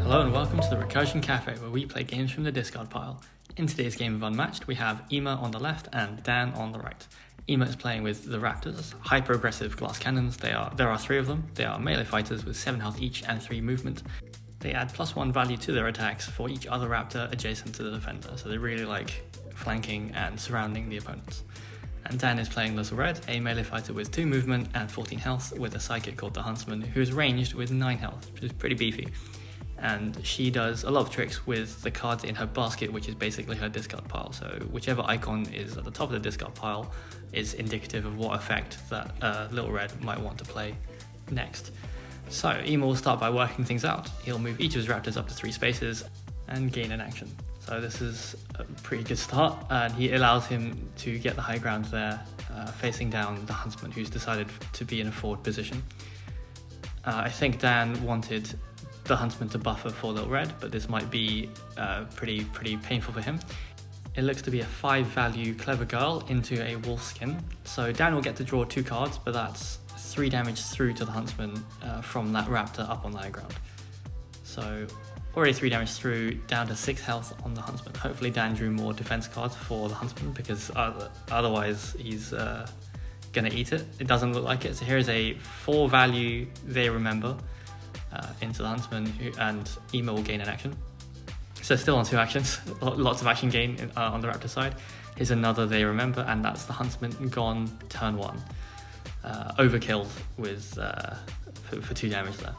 Hello and welcome to the Recursion Cafe, where we play games from the discard pile. In today's game of Unmatched, we have Ema on the left and Dan on the right. Ema is playing with the Raptors, hyper-aggressive glass cannons. There are three of them. They are melee fighters with 7 health each and 3 movement. They add +1 value to their attacks for each other Raptor adjacent to the defender, so they really like flanking and surrounding the opponents. And Dan is playing Little Red, a melee fighter with 2 movement and 14 health, with a psychic called the Huntsman, who is ranged with 9 health, which is pretty beefy. And she does a lot of tricks with the cards in her basket, which is basically her discard pile. So whichever icon is at the top of the discard pile is indicative of what effect that Little Red might want to play next. So Ema will start by working things out. He'll move each of his Raptors up to 3 spaces and gain an action. So this is a pretty good start, and he allows him to get the high ground there, facing down the Huntsman, who's decided to be in a forward position. I think Dan wanted the Huntsman to buffer for Little Red, but this might be pretty painful for him. It looks to be a 5 value Clever Girl into a wolf skin. So Dan will get to draw 2 cards, but that's 3 damage through to the Huntsman from that Raptor up on the high ground. So already 3 damage through, down to 6 health on the Huntsman. Hopefully Dan drew more defense cards for the Huntsman, because otherwise he's gonna eat it. It doesn't look like it. So here's a 4 value They Remember into the Huntsman, and Ema will gain an action. So still on 2 actions, lots of action gain on the Raptor side. Here's another They Remember, and that's the Huntsman gone turn 1. Overkilled with for 2 damage there.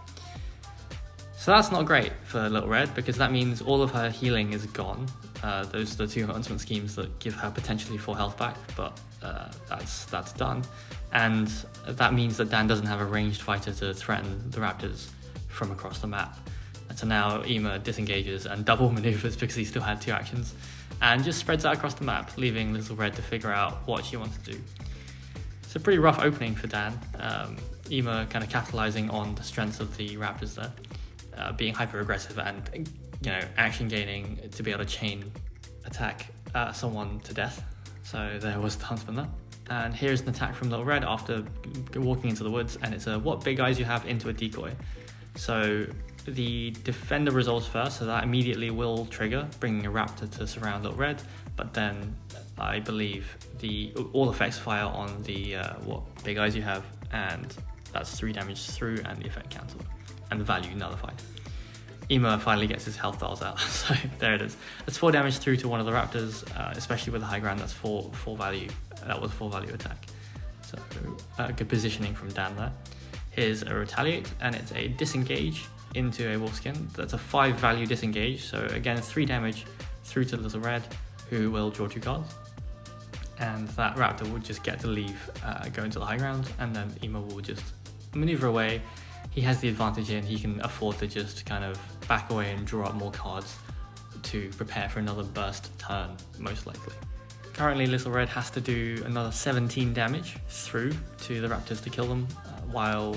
So that's not great for Little Red, because that means all of her healing is gone. Those are the 2 Huntsman schemes that give her potentially 4 health back, but that's done. And that means that Dan doesn't have a ranged fighter to threaten the Raptors from across the map. And so now Ema disengages and double maneuvers, because he still had 2 actions, and just spreads out across the map, leaving Little Red to figure out what she wants to do. It's a pretty rough opening for Dan. Ema kind of capitalizing on the strengths of the Raptors there, being hyper aggressive and action gaining to be able to chain attack someone to death. So there was the Huntsman there. And here's an attack from Little Red after walking into the woods, and it's a what big eyes you have into a decoy. So the defender resolves first, so that immediately will trigger, bringing a Raptor to surround Little Red, but then I believe all effects fire on the what big eyes you have, and that's 3 damage through and the effect cancelled, and the value nullified. Ema finally gets his health dials out, so there it is. That's 4 damage through to one of the Raptors, especially with the high ground. That's 4 value. That was 4 value attack. So good positioning from Dan there. Here's a Retaliate, and it's a disengage into a wolfskin. That's a 5 value disengage. So again, 3 damage through to Little Red, who will draw 2 cards. And that Raptor would just get to leave, go into the high ground, and then Ema will just maneuver away. He has the advantage in he can afford to just kind of back away and draw up more cards to prepare for another burst turn, most likely. Currently, Little Red has to do another 17 damage through to the Raptors to kill them, while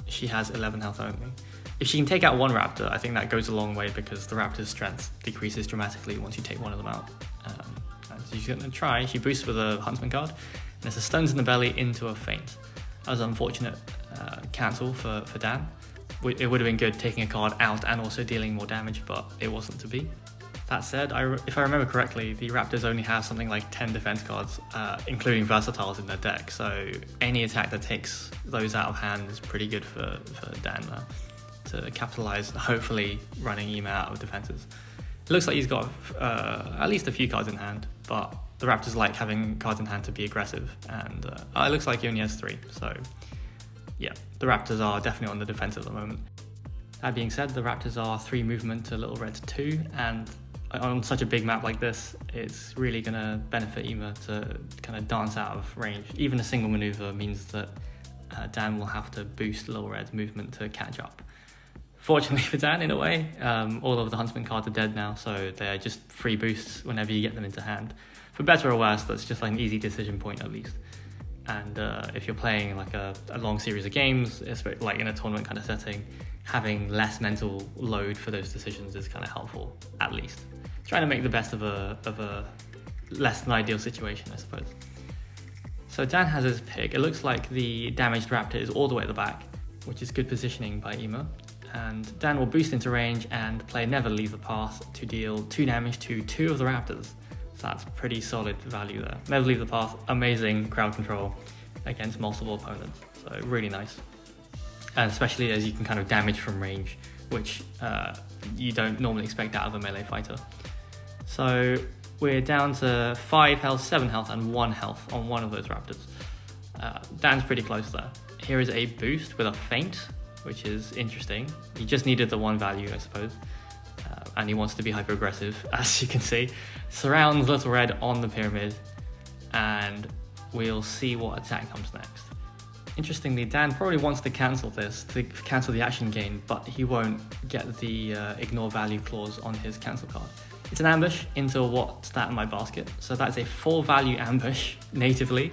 she has 11 health only. If she can take out one Raptor, I think that goes a long way, because the Raptor's strength decreases dramatically once you take one of them out. And she's going to try. She boosts with a Huntsman card, and it's a Stones in the Belly into a Feint. That was an unfortunate cancel for Dan. It would have been good taking a card out and also dealing more damage, but it wasn't to be. That said, if I remember correctly, the Raptors only have something like 10 defense cards, including versatiles in their deck, so any attack that takes those out of hand is pretty good for Dan to capitalize, hopefully running Ema out of defenses. It looks like he's got at least a few cards in hand, but the Raptors like having cards in hand to be aggressive, and it looks like he only has 3, so yeah, the Raptors are definitely on the defense at the moment. That being said, the Raptors are 3 movement to Little Red's 2, and on such a big map like this, it's really going to benefit Ema to kind of dance out of range. Even a single maneuver means that Dan will have to boost Little Red's movement to catch up. Fortunately for Dan, in a way, all of the Huntsman cards are dead now, so they're just free boosts whenever you get them into hand. For better or worse, that's just like an easy decision point at least. And if you're playing like a long series of games, like in a tournament kind of setting, having less mental load for those decisions is kind of helpful, at least. Trying to make the best of a less than ideal situation, I suppose. So Dan has his pick. It looks like the damaged Raptor is all the way at the back, which is good positioning by Ema. And Dan will boost into range and play Never Leave the Path to deal 2 damage to 2 of the Raptors. So that's pretty solid value there. Never Leave the Path, amazing crowd control against multiple opponents. So really nice. And especially as you can kind of damage from range, which you don't normally expect out of a melee fighter. So we're down to 5 health, 7 health, and 1 health on one of those Raptors. Dan's pretty close there. Here is a boost with a feint, which is interesting. He just needed the 1 value, I suppose. And he wants to be hyper aggressive, as you can see. Surrounds Little Red on the pyramid, and we'll see what attack comes next. Interestingly, Dan probably wants to cancel this, to cancel the action gain, but he won't get the ignore value clause on his cancel card. It's an ambush into what's that in my basket. So that's a 4 value ambush natively,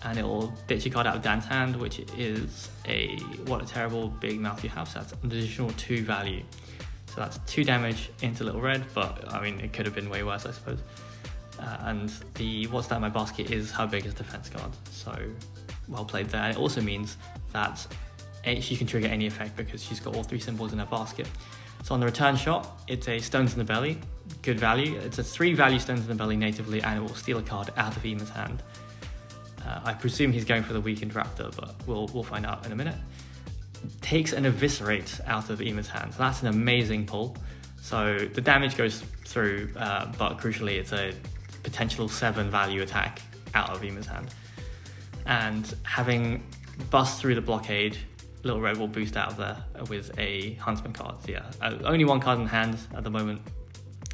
and it will ditch a card out of Dan's hand, which is a what a terrible big mouth you have. So that's an additional 2 value. So that's 2 damage into Little Red, but I mean, it could have been way worse, I suppose. And the what's that in my basket is her biggest defense card. So well played there. And it also means that she can trigger any effect because she's got all 3 symbols in her basket. So on the return shot, it's a Stones in the Belly, good value. It's a 3 value Stones in the Belly natively, and it will steal a card out of Ima's hand. I presume he's going for the weakened Raptor, but we'll find out in a minute. Takes an Eviscerate out of Ima's hand. So that's an amazing pull. So the damage goes through, but crucially it's a potential 7 value attack out of Ima's hand. And having bust through the blockade, Little Red will boost out of there with a Huntsman card. So yeah, only 1 card in hand at the moment,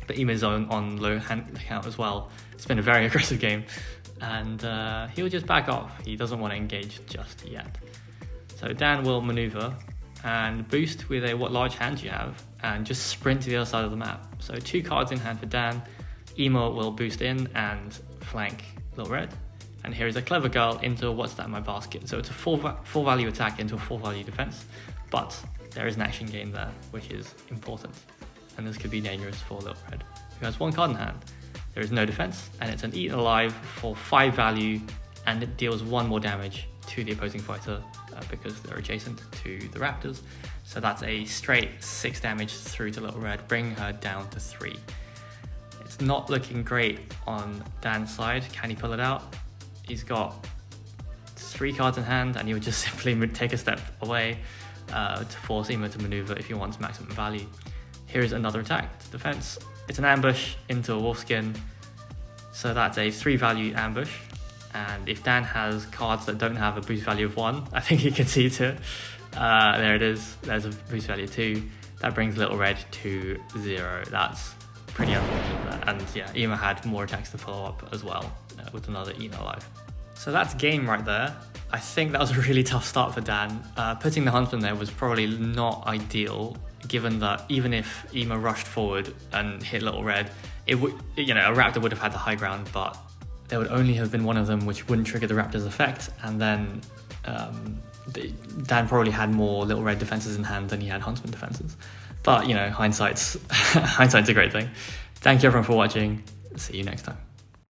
but Ima's on low hand count as well. It's been a very aggressive game, and he'll just back off. He doesn't want to engage just yet. So Dan will maneuver and boost with a what large hand you have, and just sprint to the other side of the map. So 2 cards in hand for Dan. Emo will boost in and flank Little Red. And here is a Clever Girl into what's that in my basket. So it's a 4 value attack into a 4 value defense, but there is an action gain there, which is important. And this could be dangerous for Little Red, who has 1 card in hand. There is no defense, and it's an Eaten Alive for 5 value, and it deals 1 more damage to the opposing fighter because they're adjacent to the Raptors. So that's a straight 6 damage through to Little Red, bringing her down to 3. It's not looking great on Dan's side. Can he pull it out? He's got 3 cards in hand, and he would just simply take a step away to force Emo to maneuver if he wants maximum value. Here is another attack. It's defense. It's an ambush into a Wolfskin. So that's a 3 value ambush. And if Dan has cards that don't have a boost value of 1, I think he concedes it. There it is. There's a boost value of 2. That brings Little Red to 0. That's pretty unfortunate. And yeah, Emo had more attacks to follow up as well with another Eaten Alive. So that's game right there. I think that was a really tough start for Dan. Putting the Huntsman there was probably not ideal, given that even if Emo rushed forward and hit Little Red, a Raptor would have had the high ground, but there would only have been one of them which wouldn't trigger the Raptor's effect, and then Dan probably had more Little Red defenses in hand than he had Huntsman defenses. But hindsight's a great thing. Thank you everyone for watching. See you next time.